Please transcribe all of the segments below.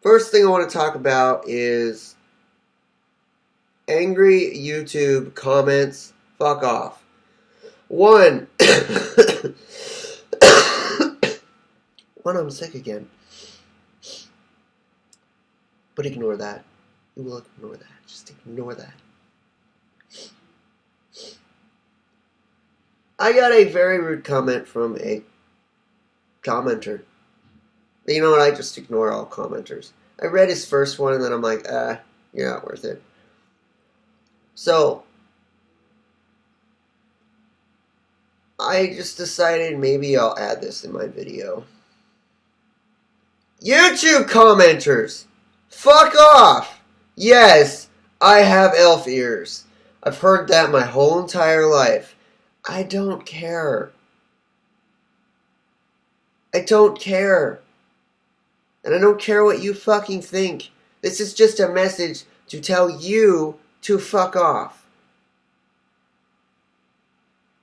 First thing I want to talk about is angry YouTube comments. Fuck off. One, I'm sick again. But ignore that. You will ignore that. Just ignore that. I got a very rude comment from a commenter. You know what? I just ignore all commenters. I read his first one and then I'm like, you're not worth it. So, I just decided maybe I'll add this in my video. YouTube commenters! Fuck off! Yes, I have elf ears. I've heard that my whole entire life. I don't care. I don't care. And I don't care what you fucking think. This is just a message to tell you to fuck off.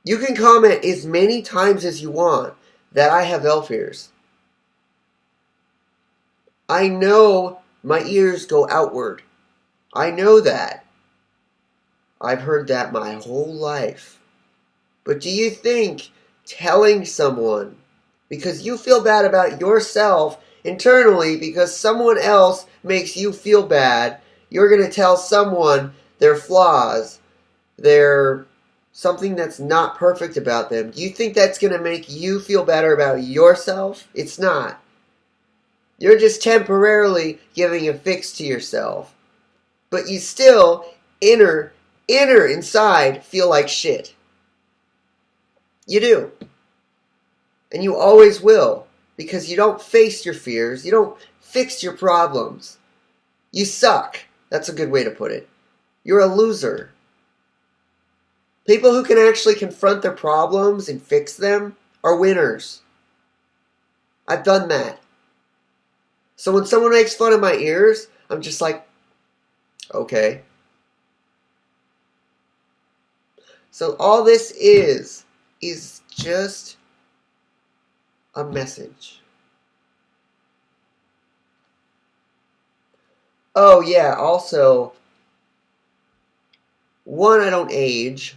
You can comment as many times as you want that I have elf ears. I know my ears go outward. I know that. I've heard that my whole life. But do you think telling someone, because you feel bad about yourself internally because someone else makes you feel bad, you're going to tell someone their flaws, their something that's not perfect about them? Do you think that's going to make you feel better about yourself? It's not. You're just temporarily giving a fix to yourself. But you still, inside, feel like shit. You do. And you always will. Because you don't face your fears. You don't fix your problems. You suck. That's a good way to put it. You're a loser. People who can actually confront their problems and fix them are winners. I've done that. So when someone makes fun of my ears, I'm just like, okay. So all this is just a message. Oh yeah, also, one, I don't age.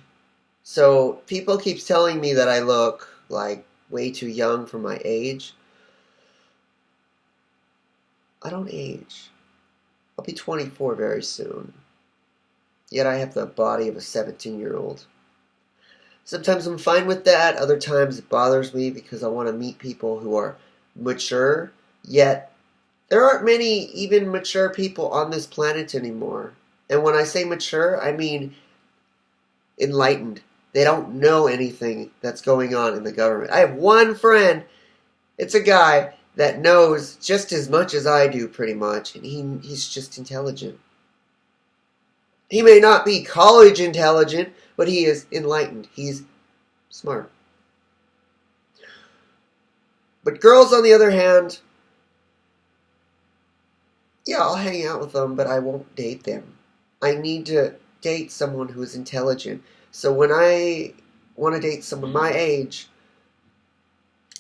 So people keep telling me that I look like way too young for my age. I don't age. I'll be 24 very soon. Yet I have the body of a 17-year-old. Sometimes I'm fine with that. Other times it bothers me because I want to meet people who are mature. Yet there aren't many even mature people on this planet anymore. And when I say mature, I mean enlightened. They don't know anything that's going on in the government. I have one friend. It's a guy that knows just as much as I do, pretty much, and he's just intelligent. He may not be college intelligent, but he is enlightened. He's smart. But girls, on the other hand, yeah, I'll hang out with them, but I won't date them. I need to date someone who is intelligent. So when I want to date someone my age,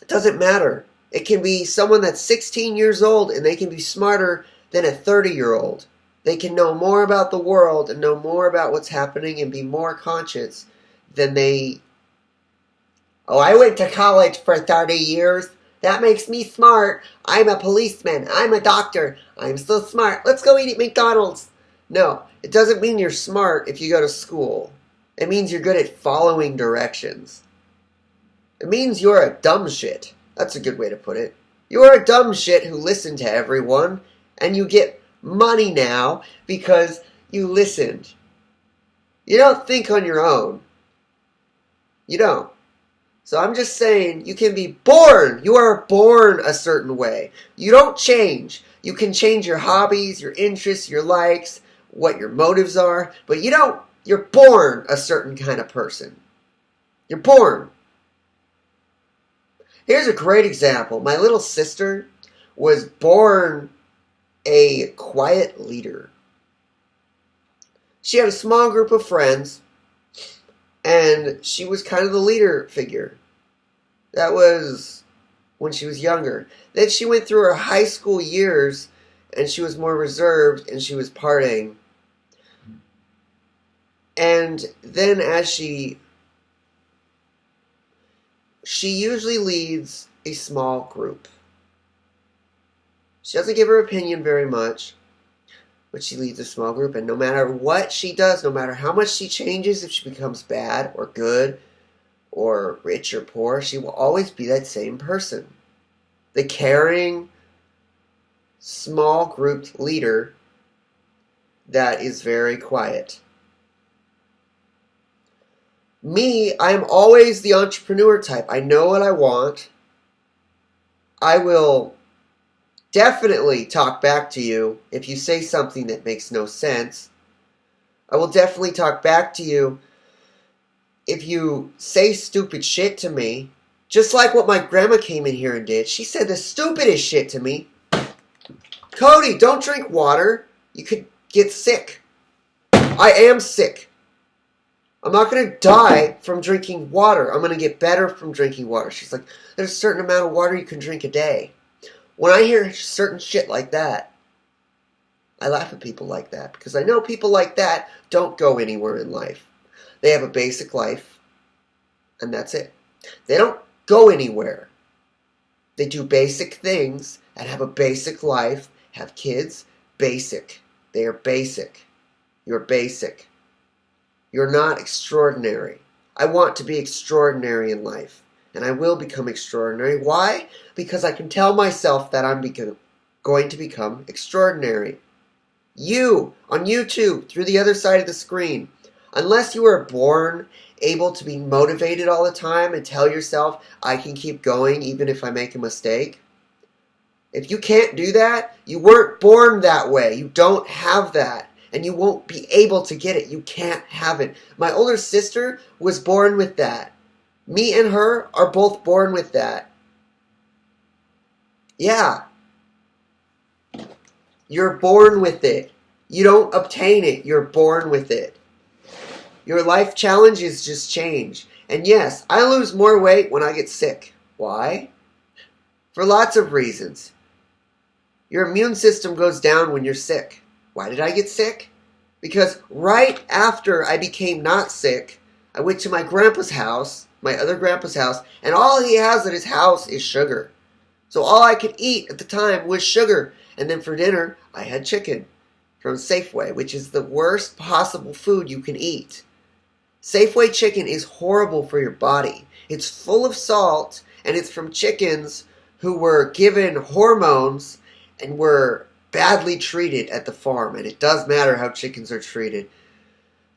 it doesn't matter. It can be someone that's 16 years old and they can be smarter than a 30-year-old. They can know more about the world and know more about what's happening and be more conscious than they... Oh, I went to college for 30 years. That makes me smart. I'm a policeman. I'm a doctor. I'm so smart. Let's go eat at McDonald's. No, it doesn't mean you're smart if you go to school. It means you're good at following directions. It means you're a dumb shit. That's a good way to put it. You're a dumb shit who listened to everyone, and you get money now because you listened. You don't think on your own. You don't. So I'm just saying, you can be born. You are born a certain way. You don't change. You can change your hobbies, your interests, your likes, what your motives are, but you don't. You're born a certain kind of person. You're born. Here's a great example. My little sister was born a quiet leader. She had a small group of friends, and she was kind of the leader figure. That was when she was younger. Then she went through her high school years, and she was more reserved, and she was partying. And then as she usually leads a small group. She doesn't give her opinion very much, but she leads a small group, and no matter what she does, no matter how much she changes, if she becomes bad or good or rich or poor, she will always be that same person. The caring, small group leader that is very quiet. Me, I am always the entrepreneur type. I know what I want. I will definitely talk back to you if you say something that makes no sense. I will definitely talk back to you if you say stupid shit to me. Just like what my grandma came in here and did. She said the stupidest shit to me. Cody, don't drink water. You could get sick. I am sick. I'm not going to die from drinking water. I'm going to get better from drinking water. She's like, there's a certain amount of water you can drink a day. When I hear certain shit like that, I laugh at people like that because I know people like that don't go anywhere in life. They have a basic life, and that's it. They don't go anywhere. They do basic things and have a basic life, have kids, basic. They are basic. You're basic. You're not extraordinary. I want to be extraordinary in life, and I will become extraordinary. Why? Because I can tell myself that I'm going to become extraordinary. You, on YouTube, through the other side of the screen, unless you are born able to be motivated all the time and tell yourself, I can keep going even if I make a mistake. If you can't do that, you weren't born that way. You don't have that. And you won't be able to get it. You can't have it. My older sister was born with that. Me and her are both born with that. Yeah. You're born with it. You don't obtain it. You're born with it. Your life challenges just change. And yes, I lose more weight when I get sick. Why? For lots of reasons. Your immune system goes down when you're sick. Why did I get sick? Because right after I became not sick, I went to my grandpa's house, my other grandpa's house, and all he has at his house is sugar. So all I could eat at the time was sugar. And then for dinner, I had chicken from Safeway, which is the worst possible food you can eat. Safeway chicken is horrible for your body. It's full of salt, and it's from chickens who were given hormones and were badly treated at the farm, and it does matter how chickens are treated.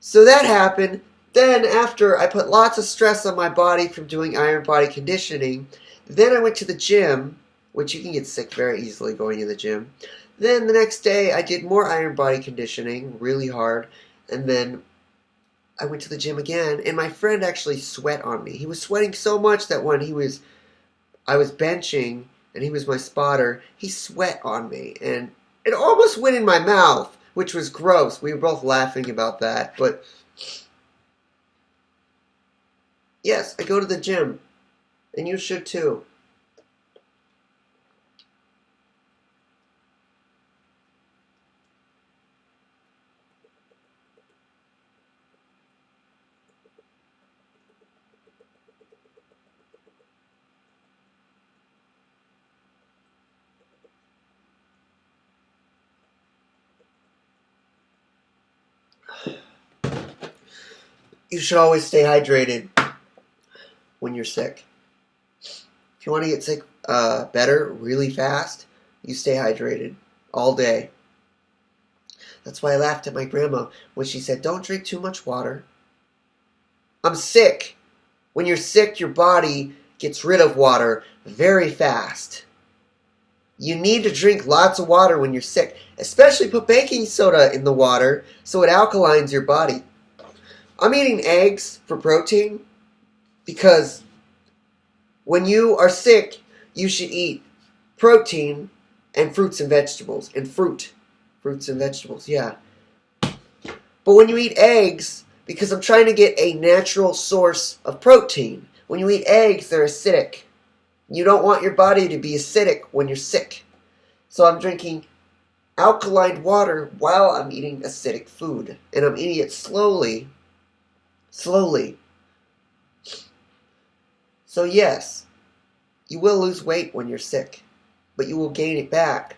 So that happened. Then after I put lots of stress on my body from doing iron body conditioning, then I went to the gym, which you can get sick very easily going to the gym. Then the next day I did more iron body conditioning, really hard, and then I went to the gym again, and my friend actually sweat on me. He was sweating so much that when I was benching, and he was my spotter, he sweat on me, and it almost went in my mouth, which was gross. We were both laughing about that. But yes, I go to the gym. And you should too. You should always stay hydrated when you're sick. If you want to get sick better really fast, you stay hydrated all day. That's why I laughed at my grandma when she said, don't drink too much water. I'm sick. When you're sick, your body gets rid of water very fast. You need to drink lots of water when you're sick. Especially put baking soda in the water so it alkalines your body. I'm eating eggs for protein because when you are sick, you should eat protein and fruits and vegetables. And fruits and vegetables, yeah. But when you eat eggs, because I'm trying to get a natural source of protein, when you eat eggs, they're acidic. You don't want your body to be acidic when you're sick. So I'm drinking alkaline water while I'm eating acidic food. And I'm eating it slowly. Slowly. So yes, you will lose weight when you're sick, but you will gain it back.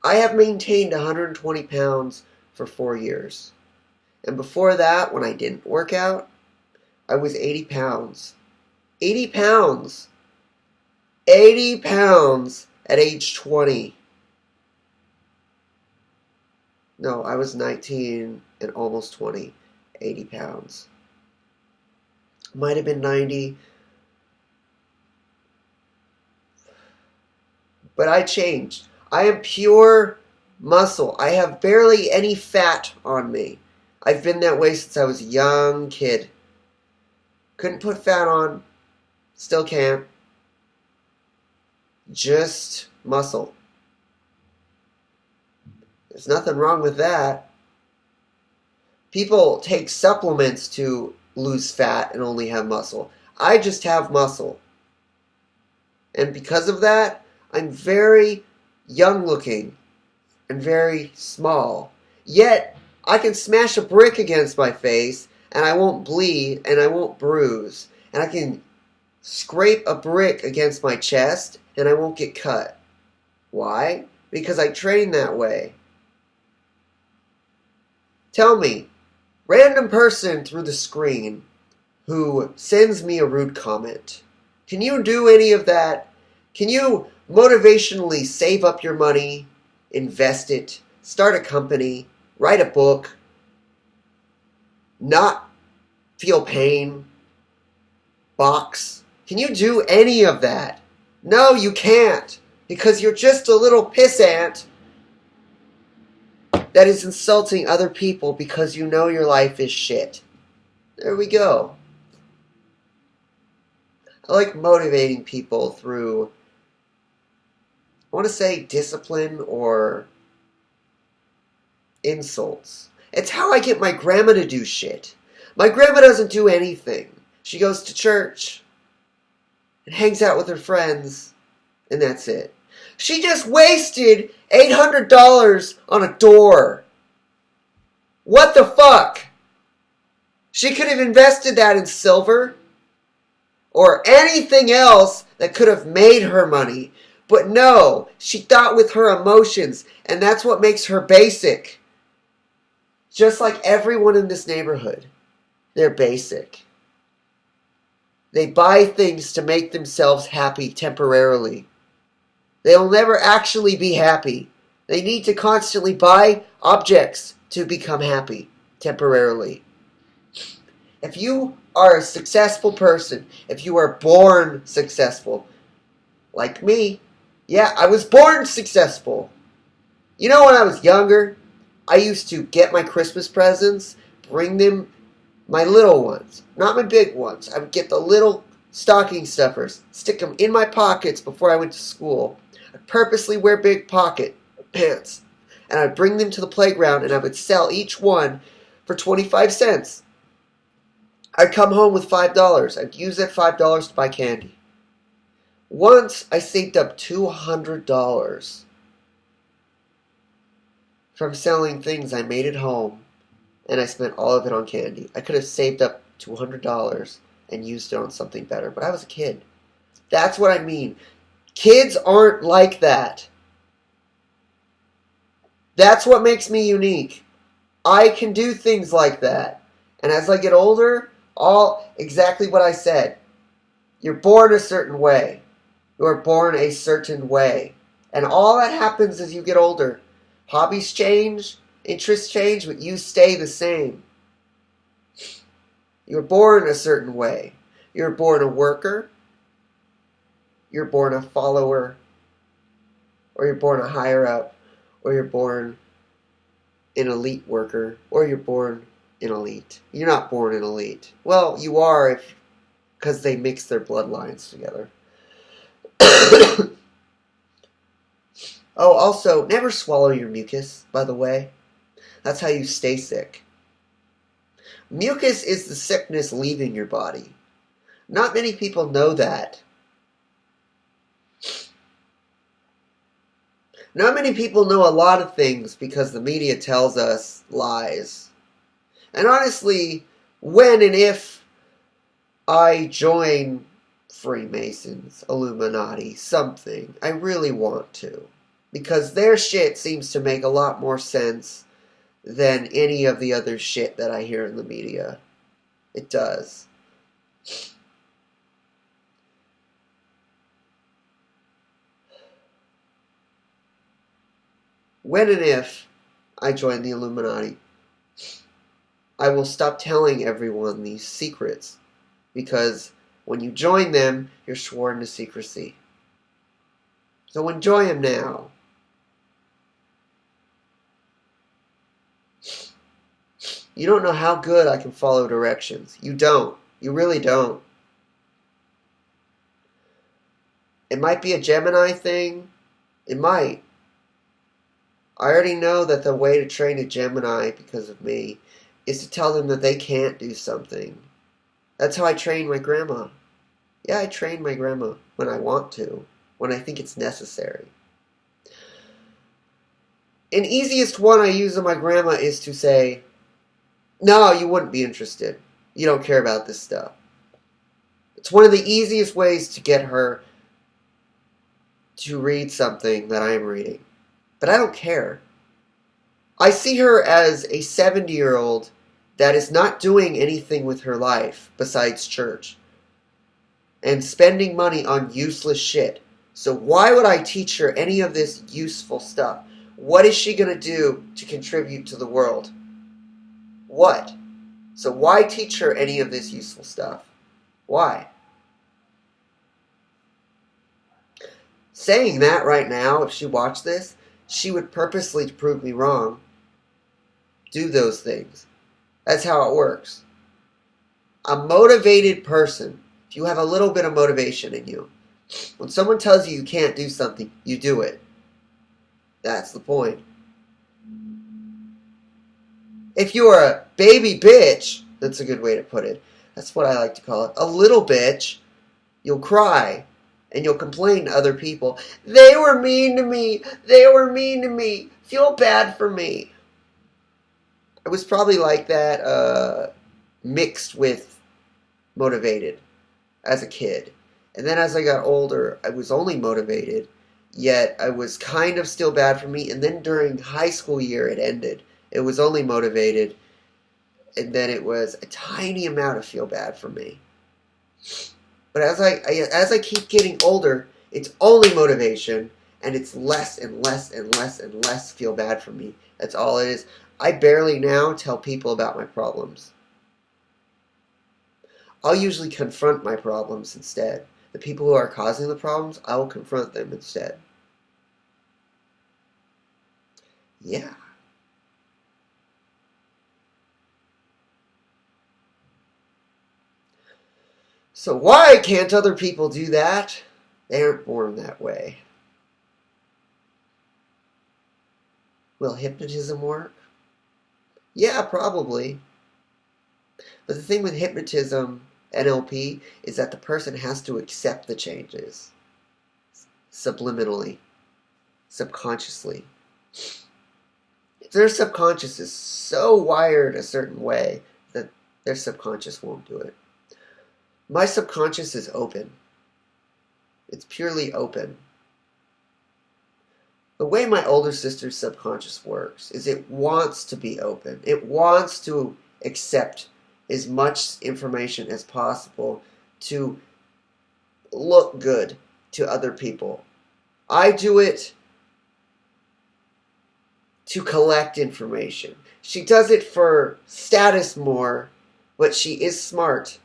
I have maintained 120 pounds for 4 years. And before that, when I didn't work out, I was 80 pounds. 80 pounds! 80 pounds at age 20. No, I was 19 and almost 20. 80 pounds. Might have been 90. But I changed. I am pure muscle. I have barely any fat on me. I've been that way since I was a young kid. Couldn't put fat on. Still can't. Just muscle. There's nothing wrong with that. People take supplements to lose fat and only have muscle. I just have muscle. And because of that, I'm very young looking and very small. Yet, I can smash a brick against my face and I won't bleed and I won't bruise. And I can scrape a brick against my chest and I won't get cut. Why? Because I train that way. Tell me, random person through the screen who sends me a rude comment, can you do any of that? Can you motivationally save up your money, invest it, start a company, write a book, not feel pain, box? Can you do any of that? No, you can't, because you're just a little pissant that is insulting other people because you know your life is shit. There we go. I like motivating people through, I want to say discipline or insults. It's how I get my grandma to do shit. My grandma doesn't do anything. She goes to church and hangs out with her friends, and that's it. She just wasted $800 on a door. What the fuck? She could have invested that in silver or anything else that could have made her money. But no, she thought with her emotions, and that's what makes her basic. Just like everyone in this neighborhood, they're basic. They buy things to make themselves happy temporarily. They'll never actually be happy. They need to constantly buy objects to become happy temporarily. If you are a successful person, if you are born successful, like me, yeah, I was born successful. You know, when I was younger, I used to get my Christmas presents, bring them, my little ones, not my big ones. I would get the little stocking stuffers, stick them in my pockets before I went to school. I'd purposely wear big pocket pants, and I'd bring them to the playground, and I would sell each one for 25 cents. I'd come home with $5. I'd use that $5 to buy candy. Once I saved up $200 from selling things I made at home, and I spent all of it on candy. I could have saved up $200 and used it on something better, but I was a kid. That's what I mean. Kids aren't like that. That's what makes me unique. I can do things like that. And as I get older, exactly what I said. You're born a certain way. You're born a certain way. And all that happens as you get older. Hobbies change, interests change, but you stay the same. You're born a certain way. You're born a worker. You're born a follower. Or you're born a higher up. Or you're born an elite worker. Or you're born an elite. You're not born an elite. Well, you are because they mix their bloodlines together. Oh, also, never swallow your mucus, by the way. That's how you stay sick. Mucus is the sickness leaving your body. Not many people know that. Not many people know a lot of things because the media tells us lies. And honestly, when and if I join Freemasons, Illuminati, something, I really want to. Because their shit seems to make a lot more sense than any of the other shit that I hear in the media. It does. When and if I join the Illuminati, I will stop telling everyone these secrets. Because when you join them, you're sworn to secrecy. So enjoy them now. You don't know how good I can follow directions. You don't. You really don't. It might be a Gemini thing. It might. I already know that the way to train a Gemini, because of me, is to tell them that they can't do something. That's how I train my grandma. Yeah, I train my grandma when I want to, when I think it's necessary. An easiest one I use on my grandma is to say, no, you wouldn't be interested. You don't care about this stuff. It's one of the easiest ways to get her to read something that I am reading. But I don't care. I see her as a 70-year-old that is not doing anything with her life besides church and spending money on useless shit. So why would I teach her any of this useful stuff? What is she going to do to contribute to the world? What? So why teach her any of this useful stuff? Why? Saying that right now, if she watched this, she would purposely, to prove me wrong, do those things. That's how it works. A motivated person, if you have a little bit of motivation in you, when someone tells you you can't do something, you do it. That's the point. If you are a baby bitch, that's a good way to put it. That's what I like to call it. A little bitch, you'll cry. And you'll complain to other people. They were mean to me. They were mean to me. Feel bad for me. I was probably like that, mixed with motivated as a kid. And then as I got older, I was only motivated, yet I was kind of still bad for me. And then during high school year, it ended. It was only motivated, and then it was a tiny amount of feel bad for me. But as I keep getting older, it's only motivation, and it's less and less and less and less feel bad for me. That's all it is. I barely now tell people about my problems. I'll usually confront my problems instead. The people who are causing the problems, I will confront them instead. Yeah. So why can't other people do that? They aren't born that way. Will hypnotism work? Yeah, probably. But the thing with hypnotism, NLP, is that the person has to accept the changes. Subliminally. Subconsciously. If their subconscious is so wired a certain way that their subconscious won't do it. My subconscious is open. It's purely open. The way my older sister's subconscious works is it wants to be open. It wants to accept as much information as possible to look good to other people. I do it to collect information. She does it for status more, but she is smart.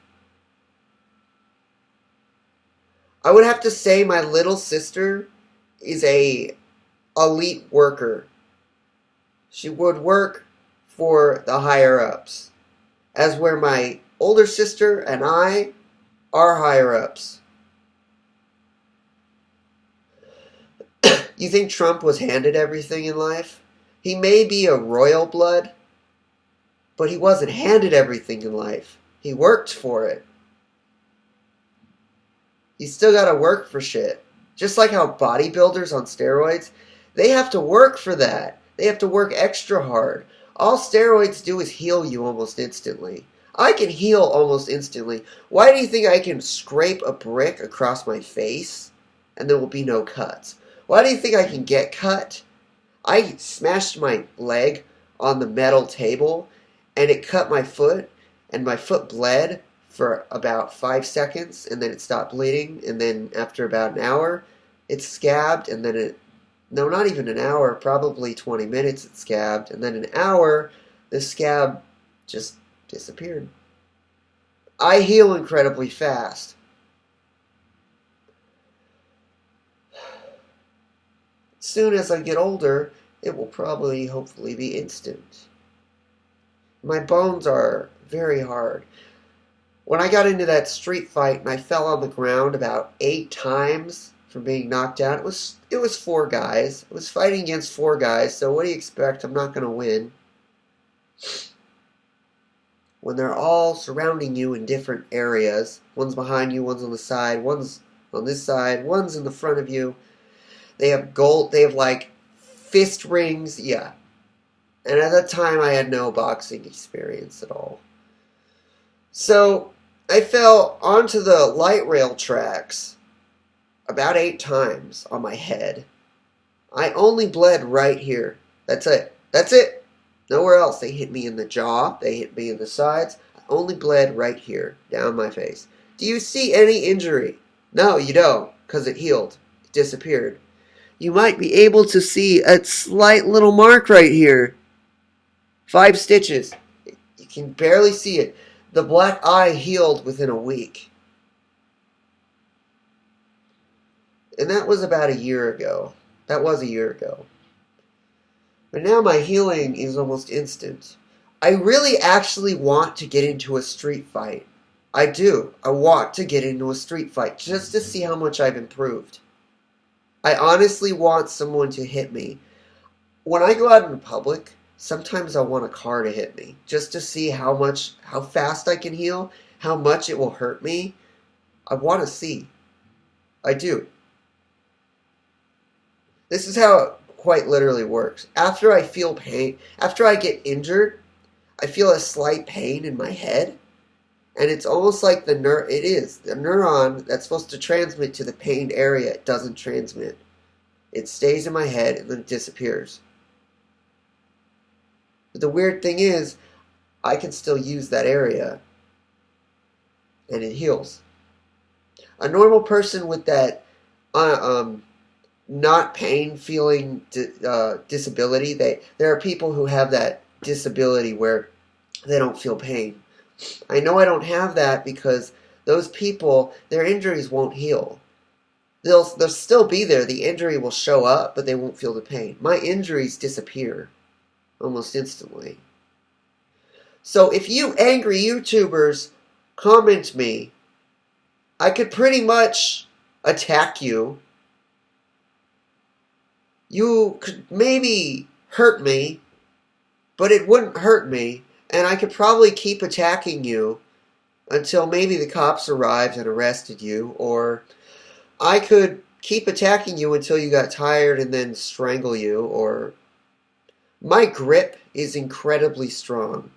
I would have to say my little sister is a elite worker. She would work for the higher ups, as where my older sister and I are higher ups. You think Trump was handed everything in life? He may be a royal blood, but he wasn't handed everything in life. He worked for it. You still gotta work for shit. Just like how bodybuilders on steroids, They have to work for that. They have to work extra hard. All steroids do is heal you almost instantly. I can heal almost instantly. Why do you think I can scrape a brick across my face and there will be no cuts? Why do you think I can get cut? I smashed my leg on the metal table and it cut my foot, and my foot bled for about 5 seconds, and then it stopped bleeding, and then after about an hour it scabbed, and then no, not even an hour, probably 20 minutes it scabbed, and then an hour the scab just disappeared. I heal incredibly fast. As soon as I get older, it will probably, hopefully, be instant. My bones are very hard. When I got into that street fight and I fell on the ground about 8 times from being knocked out, it was 4 guys. I was fighting against 4 guys, so what do you expect? I'm not going to win. When they're all surrounding you in different areas, one's behind you, one's on the side, one's on this side, one's in the front of you. They have gold, they have like fist rings, yeah. And at that time I had no boxing experience at all. So I fell onto the light rail tracks about 8 times on my head. I only bled right here. That's it. That's it. Nowhere else. They hit me in the jaw. They hit me in the sides. I only bled right here, down my face. Do you see any injury? No, you don't, because it healed. It disappeared. You might be able to see a slight little mark right here. 5 stitches. You can barely see it. The black eye healed within a week. And that was about a year ago. That was a year ago. But now my healing is almost instant. I really actually want to get into a street fight. I do. I want to get into a street fight just to see how much I've improved. I honestly want someone to hit me. When I go out in public, sometimes I want a car to hit me just to see how fast I can heal, how much it will hurt me. I want to see. I do. This is how it quite literally works. After I feel pain, after I get injured, I feel a slight pain in my head, and it's almost like the neuron that's supposed to transmit to the pained area. It doesn't transmit. It stays in my head and then it disappears. But the weird thing is, I can still use that area, and it heals. A normal person with that not pain feeling disability, there are people who have that disability where they don't feel pain. I know I don't have that because those people, their injuries won't heal. They'll still be there. The injury will show up, but they won't feel the pain. My injuries disappear almost instantly. So if you angry YouTubers comment me, I could pretty much attack you. You could maybe hurt me, but it wouldn't hurt me, and I could probably keep attacking you until maybe the cops arrived and arrested you, or I could keep attacking you until you got tired and then strangle you, or my grip is incredibly strong.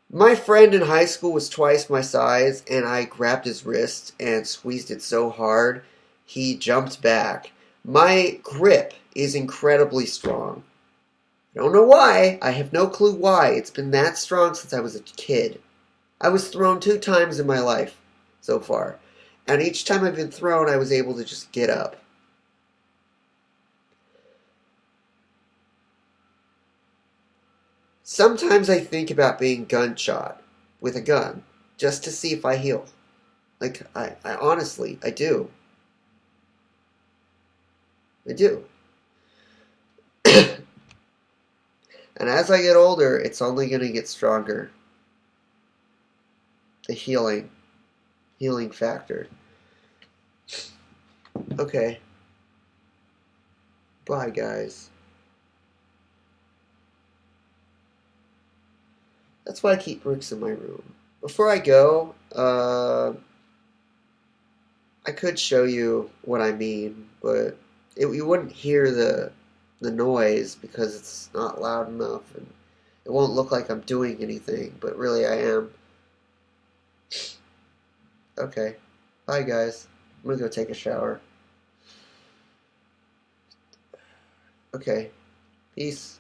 My friend in high school was twice my size, and I grabbed his wrist and squeezed it so hard, he jumped back. My grip is incredibly strong. I don't know why. I have no clue why. It's been that strong since I was a kid. I was thrown 2 times in my life so far. And each time I've been thrown, I was able to just get up. Sometimes I think about being gunshot with a gun just to see if I heal. Like, I honestly, I do. I do. And as I get older, it's only going to get stronger. The healing factor. Okay. Bye, guys. That's why I keep bricks in my room. Before I go, I could show you what I mean, but you wouldn't hear the noise because it's not loud enough, and it won't look like I'm doing anything, but really I am. Okay. Bye, guys. I'm gonna go take a shower. Okay. Peace.